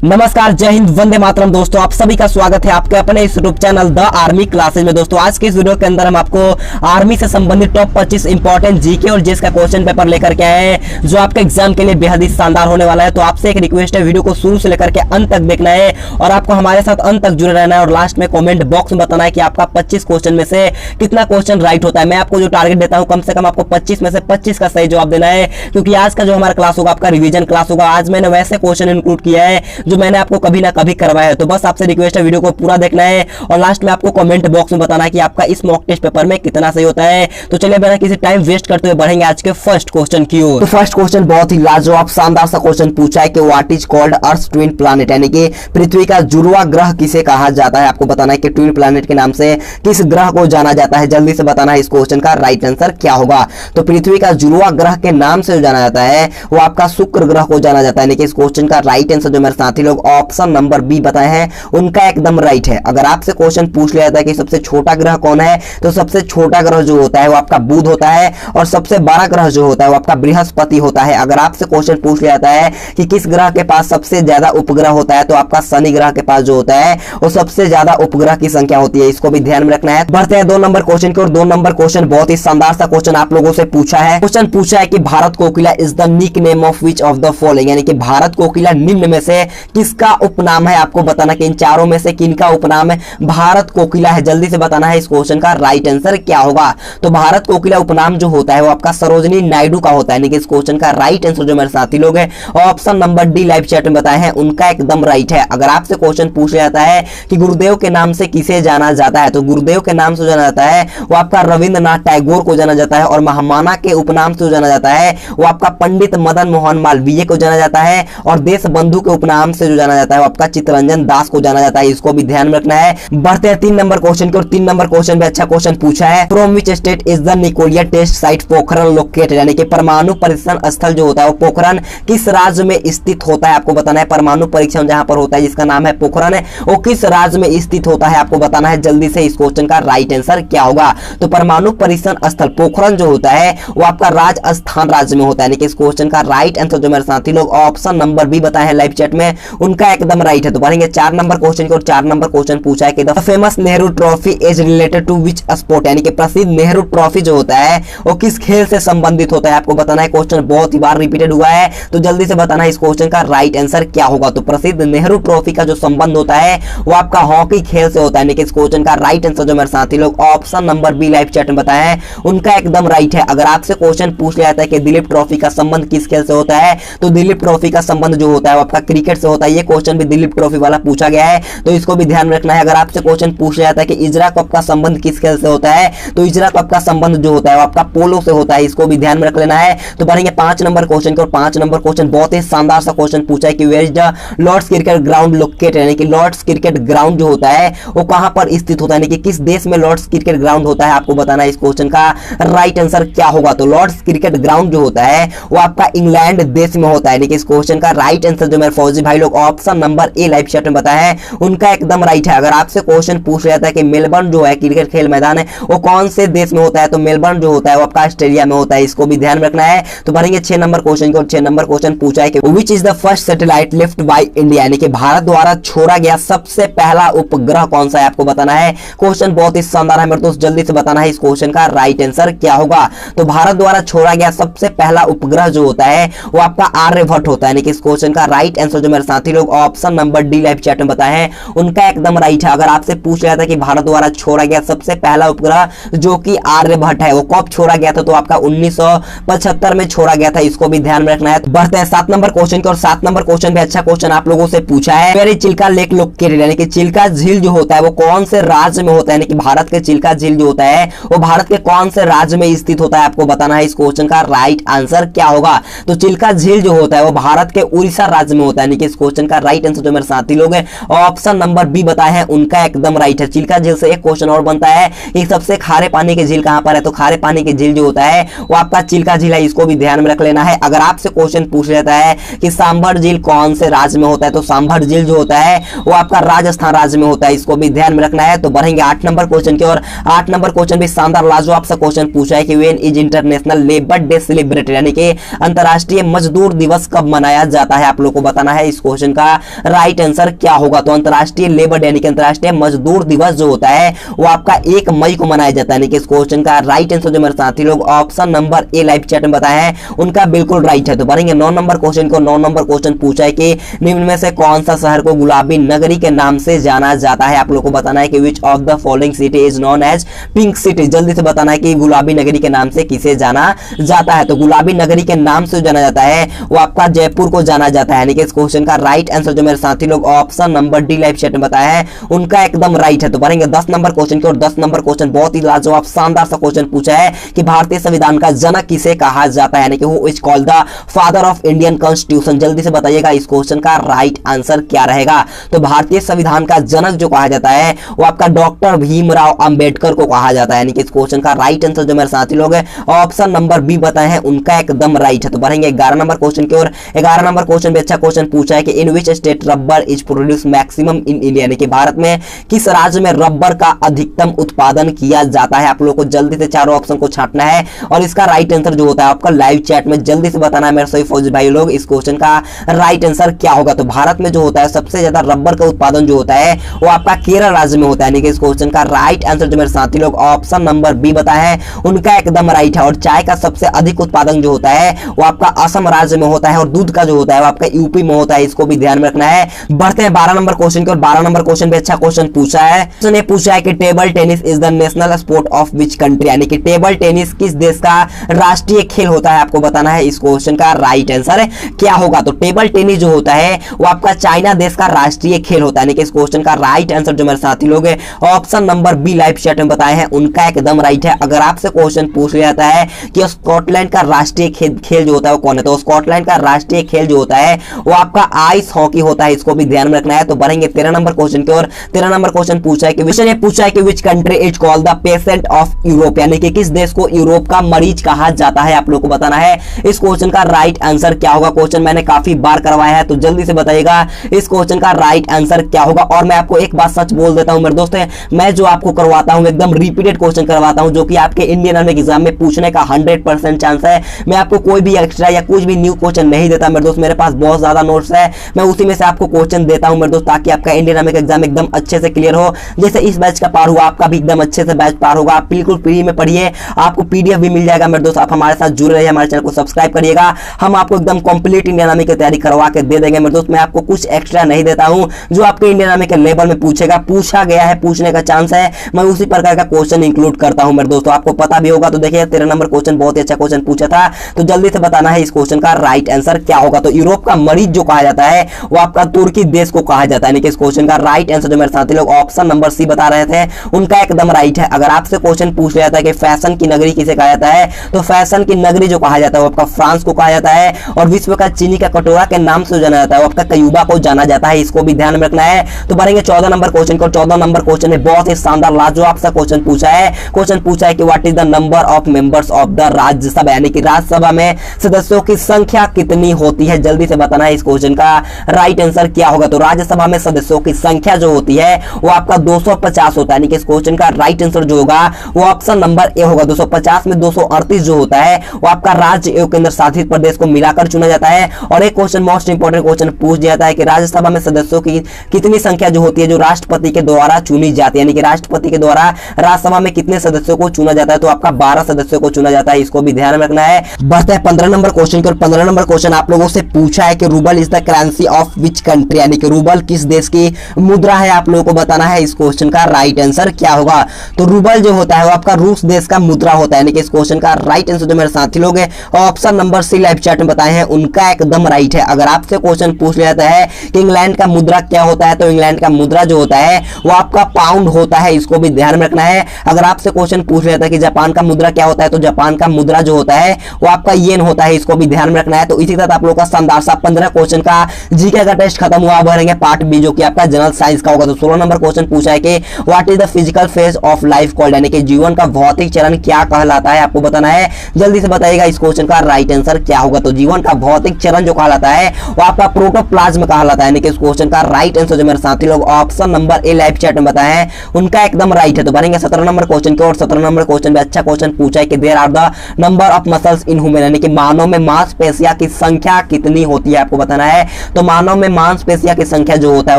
नमस्कार, जय हिंद, वंदे मातरम। दोस्तों आप सभी का स्वागत है आपके अपने इस YouTube channel the army classes में। दोस्तों आज के इस वीडियो के अंदर हम आपको आर्मी से संबंधित टॉप 25 इंपॉर्टेंट जीके और जीएस का क्वेश्चन पेपर लेकर के आए हैं, जो आपके एग्जाम के लिए बेहद ही शानदार होने वाला है। तो आपसे एक रिक्वेस्ट है, वीडियो को शुरू से लेकर के अंत तक देखना है और आपको हमारे साथ अंत तक जुड़े रहना है और लास्ट में कॉमेंट बॉक्स में बताना है कि आपका 25 क्वेश्चन में से कितना क्वेश्चन राइट होता है। मैं आपको जो टारगेट देता हूँ, कम से कम आपको 25 में से 25 का सही जवाब देना है, क्योंकि आज का जो हमारा क्लास होगा आपका रिवीजन क्लास होगा। आज मैंने वैसे क्वेश्चन इंक्लूड किया है जो मैंने आपको कभी ना कभी करवाया है। तो बस आपसे रिक्वेस्ट है, वीडियो को पूरा देखना है और लास्ट में आपको कमेंट बॉक्स में बताना है कि आपका इस मॉक टेस्ट पेपर में कितना सही होता है। तो चलिए बिना किसी टाइम वेस्ट करते हुए बढ़ेंगे आज के फर्स्ट क्वेश्चन की ओर। तो फर्स्ट क्वेश्चन बहुत ही लाजवाब शानदार सा क्वेश्चन पूछा है कि what is called earth twin planet, यानी कि पृथ्वी का जुड़वा ग्रह किसे कहा जाता है। आपको बताना है कि ट्विन प्लैनेट के नाम से किस ग्रह को जाना जाता है। जल्दी से बताना है इस क्वेश्चन का राइट आंसर क्या होगा। तो पृथ्वी का जुड़वा ग्रह के नाम से जो जाना जाता है वो आपका शुक्र ग्रह को जाना जाता है। यानी कि इस क्वेश्चन का राइट आंसर जो मेरे साथी लोग ऑप्शन नंबर बी बताए हैं उनका एकदम राइट है। अगर आपसे क्वेश्चन पूछ लिया जाता है कि सबसे छोटा ग्रह कौन है, तो सबसे छोटा ग्रह जो होता है वो आपका बुध होता है और सबसे बड़ा ग्रह जो होता है वो आपका बृहस्पति होता है। अगर आपसे क्वेश्चन पूछ लिया जाता है कि किस ग्रह के पास सबसे ज्यादा उपग्रह होता है, तो आपका शनि ग्रह के पास जो होता है वो सबसे ज्यादा उपग्रह की संख्या होती है। इसको भी ध्यान में रखना है। बढ़ते हैं 2 नंबर क्वेश्चन की और 2 नंबर क्वेश्चन बहुत ही शानदार सा क्वेश्चन आप लोगों से पूछा है। क्वेश्चन पूछा है कि Bharat Kokila is the nickname of which of the following, यानी कि भारत कोकिला निम्न में से किसका उपनाम है। आपको बताना कि इन चारों में से किनका उपनाम है भारत कोकिला है। जल्दी से बताना है इस क्वेश्चन का राइट आंसर क्या होगा। तो भारत कोकिला उपनाम जो होता है वो आपका सरोजिनी नायडू का होता है। यानी कि इस क्वेश्चन का राइट आंसर जो मेरे साथी लोग हैं option number D live chat में बताए हैं उनका एकदम राइट है। अगर आपसे क्वेश्चन पूछ लिया जाता है कि गुरुदेव के नाम से किसे जाना जाता है, तो गुरुदेव के नाम से जाना जाता है वो आपका रविंद्रनाथ टैगोर को जाना जाता है और महामाना के उपनाम से जाना जाता है वो आपका पंडित मदन मोहन मालवीय को जाना जाता है और देश बंधु के उपनाम से जो जाना जाता है वो आपका चित्तरंजन दास को जाना जाता है। इसको भी ध्यान में रखना है। बढ़ते हैं 3 नंबर क्वेश्चन की और 3 नंबर क्वेश्चन भी अच्छा क्वेश्चन पूछा है। From which state is the nuclear test site Pokhran located, यानी कि परमाणु परीक्षण स्थल जो होता है वो पोखरण किस राज्य में स्थित होता है। आपको बताना है परमाणु परीक्षण जहां पर होता है जिसका नाम है पोखरण है वो किस राज्य में स्थित होता है। आपको बताना है जल्दी से इस क्वेश्चन का राइट आंसर क्या होगा। तो परमाणु परीक्षण स्थल पोखरण जो होता है वो आपका राजस्थान राज्य में होता है। यानी कि इस क्वेश्चन का राइट आंसर जो मेरे साथी लोग ऑप्शन नंबर बी बताए हैं लाइव चैट में उनका एकदम राइट है। तो बढ़ेंगे 4 नंबर क्वेश्चन की और 4 नंबर क्वेश्चन पूछा है कि the famous Nehru trophy is related to which sport, यानी कि प्रसिद्ध नेहरू ट्रॉफी जो होता है वो किस खेल से संबंधित होता है। आपको बताना है, क्वेश्चन बहुत ही बार रिपीटेड हुआ है तो जल्दी से बताना है इस क्वेश्चन का राइट आंसर क्या होगा। तो प्रसिद्ध नेहरू ट्रॉफी का जो संबंध होता है वो आपका हॉकी खेल से होता है। यानी कि इस क्वेश्चन का राइट आंसर जो मेरे साथी लोग option number B live chat में बताया है उनका एकदम राइट है। अगर आपसे क्वेश्चन पूछ लिया जाता है कि दिलीप ट्रॉफी का संबंध किस खेल से होता है, तो दिलीप ट्रॉफी का संबंध जो होता है वो आपका क्रिकेट से होता है। ये क्वेश्चन भी दिलीप ट्रॉफी वाला पूछा गया है तो इसको भी ध्यान में रखना है। अगर आपसे क्वेश्चन पूछ लिया जाता है कि इजरा कप का संबंध किस खेल से होता है, तो इजरा कप का संबंध जो होता है वो आपका पोलो से होता है। इसको भी ध्यान में रख लेना है। तो बढ़ेंगे 5 नंबर क्वेश्चन की और 5 नंबर क्वेश्चन बहुत ही शानदार सा क्वेश्चन पूछा है कि where is the Lord's cricket ground located, यानी कि लॉर्ड्स क्रिकेट ग्राउंड जो होता है वो कहां पर स्थित होता है, यानी कि किस देश में लॉर्ड्स क्रिकेट ग्राउंड होता है। आपको बताना है इस क्वेश्चन का राइट आंसर क्या होगा। तो लॉर्ड्स क्रिकेट ग्राउंड जो होता है वो आपका इंग्लैंड देश में होता है। यानी कि इस क्वेश्चन का राइट आंसर जो मेरे फौजी भाई लोग option number A live chat में बताया है उनका एकदम राइट है। अगर आपसे क्वेश्चन पूछ लिया जाता है कि मेलबर्न जो है क्रिकेट खेल मैदान है वो कौन से देश में होता है, तो मेलबर्न जो होता है वो आपका ऑस्ट्रेलिया में होता है। इसको भी ध्यान रखना है। तो बढ़ेंगे 6 नंबर क्वेश्चन की और 6 नंबर क्वेश्चन पूछा है कि which is the first satellite lift by India, यानी कि भारत द्वारा छोड़ा गया सबसे पहला उपग्रह कौन सा है। आपको बताना है। क्वेश्चन बहुत ही शानदार है मेरे दोस्त, जल्दी से बताना है इस क्वेश्चन का राइट आंसर क्या होगा। तो भारत द्वारा छोड़ा गया सबसे पहला उपग्रह जो होता है वो आपका आर्यभट्ट होता है। यानी कि इस क्वेश्चन का राइट आंसर जो मेरे साथी लोग option number D live chat में बताए हैं उनका एकदम राइट है। अगर आपसे पूछ लिया था कि भारत द्वारा छोड़ा गया सबसे पहला उपग्रह जो कि आर्यभट्ट है वो कब छोड़ा गया था, तो आपका 1975 में छोड़ा गया था। इसको भी ध्यान में रखना है। बढ़ते हैं 7 नंबर क्वेश्चन की और 7 नंबर क्वेश्चन भी अच्छा क्वेश्चन आप लोगों से पूछा है। वेरी चिल्का लेक लोकेटेड, यानी कि चिल्का झील जो होता है वो कौन से राज्य में होता है। यानी कि भारत के चिल्का झील जो होता है वो भारत के कौन से राज्य में स्थित होता है। आपको बताना है इस क्वेश्चन का राइट आंसर क्या होगा। तो चिल्का झील जो होता है वो भारत के उड़ीसा राज्य में होता है। यानी कि इस क्वेश्चन का राइट आंसर जो मेरे साथी लोग हैं ऑप्शन नंबर बी बताए हैं उनका एकदम राइट है। चिल्का झील से एक क्वेश्चन और बनता है कि सबसे खारे पानी की झील कहां पर है, तो खारे पानी की झील जो होता है वो आपका चिल्का झील है। इसको भी ध्यान में रख लेना है। अगर आपसे क्वेश्चन पूछ लेता है कि सांभर झील कौन से राज्य में होता है, तो सांभर झील जो होता है वो आपका राजस्थान राज्य में होता है। इसको भी ध्यान में रखना है। तो बढ़ेंगे 8 नंबर क्वेश्चन की और 8 नंबर क्वेश्चन भी शानदार लाजवाब सा क्वेश्चन पूछा है कि when is international labour day celebrated, यानी कि अंतरराष्ट्रीय मजदूर दिवस कब मनाया जाता है। आप लोग को बताना है इस क्वेश्चन का राइट आंसर क्या होगा? तो अंतरराष्ट्रीय लेबर डे यानी कि अंतरराष्ट्रीय मजदूर दिवस जो होता है वो आपका 1 मई को मनाया जाता है। यानी कि इस क्वेश्चन का राइट आंसर जो मेरे साथी लोग option number A live chat में बताए हैं उनका बिल्कुल राइट है। तो बढ़ेंगे 9 नंबर क्वेश्चन को। 9 नंबर क्वेश्चन पूछा है कि निम्न में से कौन सा शहर को गुलाबी नगरी के नाम से जाना जाता है? आप लोगों को बताना है कि which of the following city is known as pink city. जल्दी से बताना है कि गुलाबी नगरी के नाम से किसे जाना जाता है? तो गुलाबी नगरी के नाम से जाना जाता है वो आपका जयपुर को जाना जाता है। यानी कि इस क्वेश्चन का राइट आंसर जो मेरे साथी लोग option number D live chat में बताया है उनका एकदम राइट है। तो बढ़ेंगे 10 नंबर क्वेश्चन की। और 10 नंबर क्वेश्चन बहुत ही लाजवाब शानदार सा क्वेश्चन पूछा है कि भारतीय संविधान का जनक किसे कहा जाता है? यानी कि who is called the father of Indian constitution. जल्दी से बताइएगा इस क्वेश्चन का राइट आंसर क्या रहेगा? तो भारतीय संविधान का जनक जो कहा जाता है वो आपका डॉक्टर भीमराव अंबेडकर को कहा जाता है। यानी कि इस क्वेश्चन का राइट आंसर जो मेरे साथी लोग ऑप्शन नंबर बी बताए हैं उनका एकदम राइट है। तो बढ़ेंगे 11 नंबर क्वेश्चन की ओर। 11 नंबर क्वेश्चन भी अच्छा क्वेश्चन पूछा है कि in which state rubber is produce maximum in India. यानी कि भारत में किस राज्य में रबर का अधिकतम उत्पादन किया जाता है? आप लोगों को जल्दी से चारों ऑप्शन को छांटना है और इसका राइट आंसर जो होता है आपका लाइव चैट में जल्दी से बताना है मेरे सभी फौजी भाई लोग इस क्वेश्चन का राइट आंसर क्या होगा? तो भारत में जो होता है सबसे ज्यादा रबर का उत्पादन जो होता है वो आपका केरल राज्य में होता है। यानी कि इस क्वेश्चन का राइट आंसर जो मेरे साथी लोग ऑप्शन नंबर बी बताए हैं उनका एकदम राइट है। और चाय का सबसे अधिक उत्पादन जो होता है वो आपका असम राज्य में होता है और दूध का जो होता है वो आपका यूपी में होता है। इसको भी ध्यान में रखना है। बढ़ते हैं 12 नंबर क्वेश्चन की और। 12 नंबर क्वेश्चन भी अच्छा क्वेश्चन पूछा है। उसने पूछा है कि table tennis is the national sport of which country. यानी कि टेबल टेनिस किस देश का राष्ट्रीय खेल होता है? आपको बताना है इस क्वेश्चन का राइट आंसर क्या होगा? तो टेबल टेनिस जो होता है वो आपका चाइना देश का राष्ट्रीय खेल होता है। यानी कि इस क्वेश्चन का राइट आंसर जो मेरे साथी लोग option number B live chat में बताए हैं उनका एकदम राइट है। अगर आपसे क्वेश्चन पूछ लिया जाता है कि स्कॉटलैंड का राष्ट्रीय खेल जो होता है वो कौन है? तो स्कॉटलैंड का राष्ट्रीय खेल जो होता है वो आपका आइस हॉकी होता है। इसको भी ध्यान में रखना है। तो बढ़ेंगे 13 नंबर क्वेश्चन की ओर। 13 नंबर क्वेश्चन पूछा है कि which country is called the patient of Europe. यानी कि किस देश को यूरोप का मरीज कहा जाता है? आप लोगों को बताना है इस क्वेश्चन का राइट आंसर क्या होगा? क्वेश्चन मैंने काफी बार करवाया है तो जल्दी से बताइएगा इस क्वेश्चन का राइट आंसर क्या होगा? और मैं आपको एक बात सच बोल देता हूं मेरे दोस्त, मैं जो आपको करवाता हूं एकदम रिपीटेड क्वेश्चन करवाता हूं जो कि आपके इंडियन आर्मी एग्जाम में पूछने का 100% चांस है। मैं आपको कोई भी एक्स्ट्रा या कुछ भी न्यू क्वेश्चन नहीं देता मेरे दोस्त। मेरे पास बहुत ज्यादा नोट्स है, मैं उसी में से आपको क्वेश्चन देता हूं मेरे दोस्त ताकि आपका इंडियन आर्मी का एग्जाम एकदम अच्छे से क्लियर हो। जैसे इस बैच का पार हुआ आपका भी एकदम अच्छे से बैच पार होगा। आप बिल्कुल फ्री में पढ़िए, आपको पीडीएफ भी मिल जाएगा मेरे दोस्त। आप हमारे साथ जुड़े रहिए, हमारे चैनल को सब्सक्राइब करिएगा। हम आपको एकदम कंप्लीट इंडियन आर्मी की तैयारी करवा के दे देंगे मेरे दोस्त। मैं आपको कुछ एक्स्ट्रा नहीं देता हूं जो आपके इंडियन आर्मी के लेवल में पूछा गया है, पूछने का चांस है, मैं उसी प्रकार का क्वेश्चन इंक्लूड करता हूं मेरे दोस्तों। आपको पता भी होगा। तो देखिए 13 नंबर क्वेश्चन बहुत ही अच्छा क्वेश्चन पूछा था। तो जल्दी से बताना है इस क्वेश्चन का राइट आंसर क्या होगा? तो यूरोप का मरीज जो कहा जाता है वो आपका तुर्की देश को कहा जाता है। यानी कि इस क्वेश्चन का राइट आंसर जो मेरे साथी लोग ऑप्शन नंबर सी बता रहे थे उनका एकदम राइट है। अगर आपसे क्वेश्चन पूछ लिया जाता है कि फैशन की नगरी किसे कहा जाता है तो फैशन की नगरी जो कहा जाता है वो आपका फ्रांस को कहा जाता है। और विश्व का चीनी का कटोरा के नाम से जाना जाता है वो आपका क्यूबा को जाना जाता है। इसको भी ध्यान में रखना है। तो बढ़ेंगे 14 नंबर क्वेश्चन को। 14 नंबर क्वेश्चन में बहुत ही शानदार लाजवाब सा क्वेश्चन पूछा है। क्वेश्चन पूछा है कि what is the number of members of the Rajya Sabha. यानी कि राज्यसभा में सदस्यों की संख्या कितनी होती है? जल्दी से बताना है इस क्वेश्चन का राइट आंसर क्या होगा? तो राज्यसभा में सदस्यों की संख्या जो होती है वो आपका 250 होता है। यानी कि इस क्वेश्चन का राइट आंसर जो होगा वो ऑप्शन नंबर ए होगा। 250 में 238 जो होता है वो आपका राज्य एवं केंद्र शासित प्रदेश को मिलाकर चुना जाता है। और एक क्वेश्चन मोस्ट इंपोर्टेंट क्वेश्चन पूछ दिया जाता है कि राज्यसभा में सदस्यों की कितनी संख्या जो होती है जो राष्ट्रपति के द्वारा चुनी जाती है। यानी कि राष्ट्रपति के द्वारा राज्यसभा में कितने सदस्यों को चुना जाता है? तो आपका 12 सदस्यों को चुना जाता है। इसको भी ध्यान में रखना है। बढ़ते हैं 15 नंबर क्वेश्चन की और। 15 नंबर क्वेश्चन आप लोगों से पूछा है कि rouble is the currency of which country. यानी कि रूबल किस देश की मुद्रा है? आप लोगों को बताना है इस क्वेश्चन का राइट आंसर क्या होगा? तो रूबल जो होता है वो आपका रूस देश का मुद्रा होता है। यानी कि इस क्वेश्चन का राइट आंसर जो मेरे साथी लोग option number C live chat में बताए हैं उनका एकदम राइट है। अगर आपसे क्वेश्चन पूछ लिया जाता है कि इंग्लैंड का मुद्रा क्या होता है तो इंग्लैंड का मुद्रा जो होता है वो आपका पाउंड होता है। इसको भी ध्यान में रखना है। अगर आपसे क्वेश्चन पूछ लिया जाता है कि जापान का मुद्रा क्या होता है तो जापान का मुद्रा जो होता है वो आपका येन होता है। इसको भी ध्यान में रखना है। तो इसी तरह आप लोगों का शानदार सा 15 क्वेश्चन का जीके का टेस्ट खत्म हुआ। अब भरेंगे पार्ट बी जो कि आपका जनरल साइंस का होगा। तो 16 नंबर क्वेश्चन पूछा है कि what is the physical phase of life called. यानी कि जीवन का भौतिक चरण क्या कहलाता है? आपको बताना है। जल्दी से बताइएगा इस क्वेश्चन का राइट आंसर क्या होगा? तो जीवन का भौतिक चरण जो कहलाता है वो आपका प्रोटोप्लाज्म कहलाता है। यानी कि इस क्वेश्चन का राइट आंसर जो मेरे साथी लोग option number A live chat में बताए हैं उनका एकदम राइट है। तो बढ़ेंगे 17 नंबर क्वेश्चन की और। 17 नंबर क्वेश्चन में अच्छा क्वेश्चन पूछा है कि there are the number of muscles in human. यानी कि मानव में मांसपेशियां की संख्या कितनी होती है? आपको बताना है। तो मानव में मांसपेशियों की संख्या जो होता है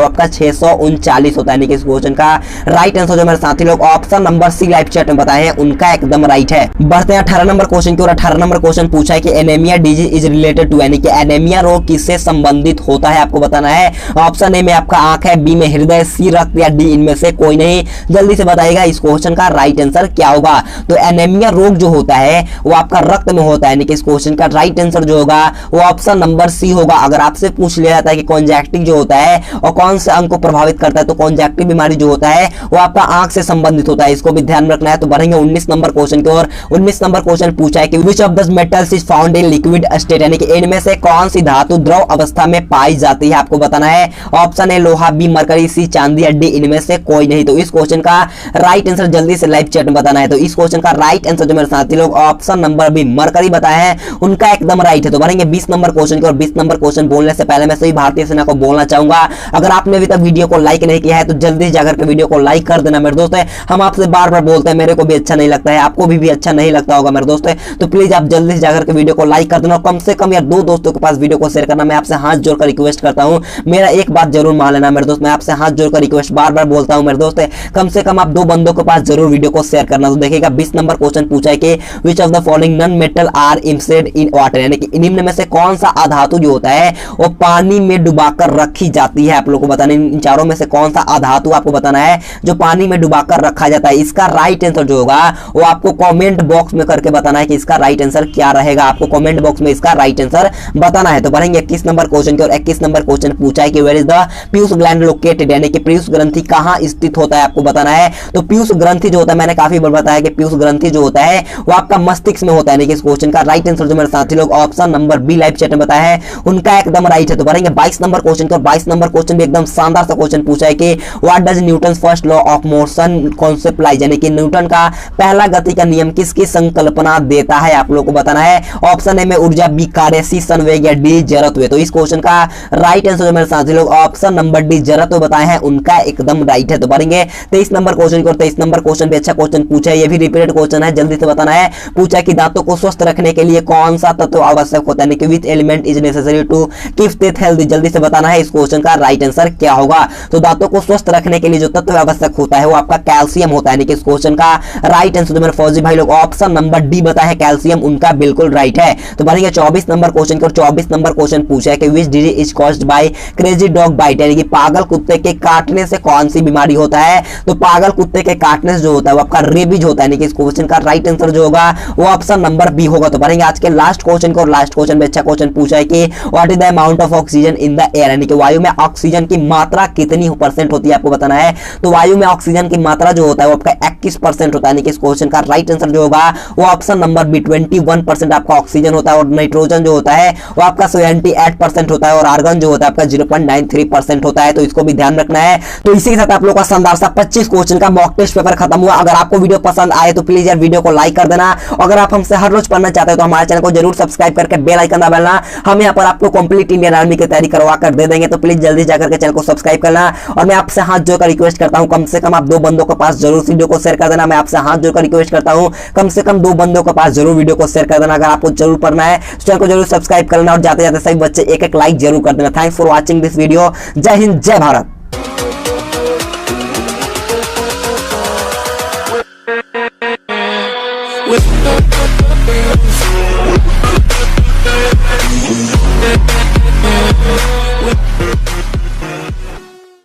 वो आपका 639 होता है। यानी कि इस क्वेश्चन का राइट आंसर जो मेरे साथी लोग option number C live chat में बताए हैं उनका एकदम राइट है। बढ़ते हैं 18 नंबर क्वेश्चन की ओर। 18 नंबर क्वेश्चन पूछा है कि anaemia disease is related to, यानी कि एनीमिया रोग किससे संबंधित होता है आपको बताना है। ऑप्शन ए में आपका आंख है, बी में हृदय, सी रक्त या डी इनमें से कोई नहीं। जल्दी से बताइएगा इस क्वेश्चन का राइट आंसर क्या होगा। तो एनीमिया रोग जो होता है वो आपका रक्त में होता है, यानी कि इस क्वेश्चन का राइट आंसर जो होगा वो ऑप्शन नंबर सी होगा। अगर आपसे पूछ लिया जाता है कि कॉन्जैक्टिव जो होता है और कौन से अंग को प्रभावित करता है, तो कॉन्जैक्टिव बीमारी जो होता है वो आपका आंख से संबंधित होता है, इसको भी ध्यान रखना है। तो बढ़ेंगे 19 नंबर क्वेश्चन की ओर। 19 नंबर क्वेश्चन पूछा है कि which of the metals is found in liquid state, यानी कि इनमें से कौन सी धातु द्रव अवस्था में पाई जाती है आपको बताना है। ऑप्शन ए लोहा, बी मरकरी, सी चांदी या डी इनमें से कोई नहीं। तो इस क्वेश्चन का राइट आंसर जल्दी से लाइव चैट में बताना है। तो इस क्वेश्चन का राइट आंसर जो मेरे साथी लोग ऑप्शन नंबर बी मरकरी बताए हैं उनका एकदम राइट है। तो बढ़ेंगे 20 नंबर क्वेश्चन की ओर। 20 नंबर क्वेश्चन बोलने से पहले मैं सभी भारतीय सेना को बोलना चाहूंगा, अगर आपने अभी तक वीडियो को लाइक नहीं किया है तो जल्दी जाकर के वीडियो को लाइक कर देना मेरे दोस्त। हम आपसे बार बार बोलते हैं, मेरे को भी अच्छा नहीं लगता है, आपको भी अच्छा नहीं लगता होगा मेरे दोस्त, तो प्लीज आप जल्दी से जाकर के वीडियो को लाइक कर देना और कम से कम यार 2 दोस्तों के पास वीडियो को शेयर करना। मैं आपसे हाथ जोड़कर रिक्वेस्ट करता हूं, मेरा एक बात जरूर मान लेना मेरे दोस्त, मैं आपसे हाथ जोड़कर रिक्वेस्ट बार बार बोलता हूं मेरे दोस्त, कम से कम आप 2 बंदों के पास जरूर वीडियो को शेयर करना। तो देखिएगा 20 नंबर क्वेश्चन पूछा है कि which of the following non metal are immersed in water, यानी कि निम्न में से कौन सा अधातु जो होता है वो पानी में डुबाकर रखी जाती है। आप लोगों को बताना इन चारों में से कौन सा अधातु आपको बताना है जो पानी में डुबाकर रखा जाता है। इसका राइट आंसर जो होगा वो आपको कमेंट बॉक्स में करके बताना है कि इसका राइट आंसर क्या रहेगा, आपको कमेंट बॉक्स में इसका राइट आंसर बताना है। तो बढ़ेंगे 21 नंबर क्वेश्चन की और 21 नंबर क्वेश्चन पूछा है कि where is the piyush gland located, यानी कि पीयूष ग्रंथि कहां स्थित होता है आपको बताना है। तो पीयूष ग्रंथि जो होता है, मैंने काफी बार बताया कि पीयूष ग्रंथि जो होता है वो आपका मस्तिष्क में होता है, यानी कि इस क्वेश्चन का राइट आंसर जो मेरे साथी लोग option number B live chat में बताया है उनका एकदम राइट है। तो बढ़ेंगे 22 नंबर क्वेश्चन की और 22 नंबर क्वेश्चन भी एकदम शानदार सा क्वेश्चन पूछा है कि what does Newton first law of motion conceptualise, यानी कि न्यूटन का पहला गति का नियम किसकी संकल्पना देता है आप लोगों को बताना है। ऑप्शन ए में ऊर्जा, बी कार्य, सी संवेग या डी जड़त्व। तो इस क्वेश्चन का राइट आंसर जो मेरे साथी लोग ऑप्शन नंबर डी जड़त्व बताए हैं उनका एकदम राइट है। तो बढ़ेंगे 23 नंबर क्वेश्चन की और 23 नंबर क्वेश्चन भी अच्छा क्वेश्चन पूछा है, ये भी रिपीटेड क्वेश्चन है, जल्दी से बताना है। पूछा कि दांतों को स्वस्थ रखने के लिए कौन सा तत्व आवश्यक होता है, यानी कि which element is necessary to keep teeth healthy. जल्दी से बताना है इस क्वेश्चन का राइट आंसर क्या होगा। तो दांतों को स्वस्थ रखने के लिए जो तत्व आवश्यक होता है वो आपका कैल्शियम होता है, यानी कि इस क्वेश्चन का राइट आंसर जो मेरे फौजी भाई लोग ऑप्शन नंबर डी बताया है कैल्शियम, उनका बिल्कुल राइट है। तो बढ़ेंगे 24 नंबर क्वेश्चन की और 24 नंबर क्वेश्चन पूछा है कि which disease is caused by crazy dog bite, यानी कि पागल कुत्ते के काटने से कौन सी बीमारी होता है। तो पागल कुत्ते के काटने से जो होता है वो आपका रेबीज होता है, यानी कि इस क्वेश्चन का राइट आंसर जो होगा वो ऑप्शन नंबर बी होगा। तो बढ़ेंगे आज के लास्ट क्वेश्चन को और लास्ट क्वेश्चन में अच्छा क्वेश्चन पूछा है कि what is the amount of oxygen in the air, यानी कि वायु में ऑक्सीजन की मात्रा कितनी % होती है आपको बताना है। तो वायु में ऑक्सीजन की मात्रा जो होता है वो आपका 21% होता है, यानी कि इस क्वेश्चन का राइट आंसर जो होगा वो ऑप्शन नंबर बी 21% आपका ऑक्सीजन होता है और नाइट्रोजन जो होता है वो आपका 78% होता है और आर्गन जो होता है आपका 0.93% होता है। तो इसको भी ध्यान रखना है। तो इसी के साथ आप लोगों का शानदार सा 25 क्वेश्चन का मॉक टेस्ट पेपर खत्म हुआ। अगर आपको वीडियो पसंद आए तो प्लीज यार वीडियो को लाइक कर देना। अगर आप हमसे हर रोज पढ़ना चाहते हो तो हमारे चैनल को जरूर सब्सक्राइब करके बेल आइकन दबाना। हम यहाँ पर आपको कंप्लीट इंडियन आर्मी की तैयारी करवा कर दे देंगे, तो प्लीज जल्दी जाकर के चैनल को सब्सक्राइब करना। और मैं आपसे हाथ जोड़कर रिक्वेस्ट करता हूँ कम से कम आप 2 बंदों के पास जरूर वीडियो को शेयर कर देना। मैं आपसे हाथ जोड़कर रिक्वेस्ट करता हूँ कम से कम 2 बंदों के पास जरूर वीडियो को शेयर कर देना। अगर आपको जरूर पढ़ना है तो चैनल को जरूर सब्सक्राइब करना और जाते जाते सभी बच्चे एक लाइक जरूर कर देना। Thanks for watching this video. जय हिंद, जय भारत।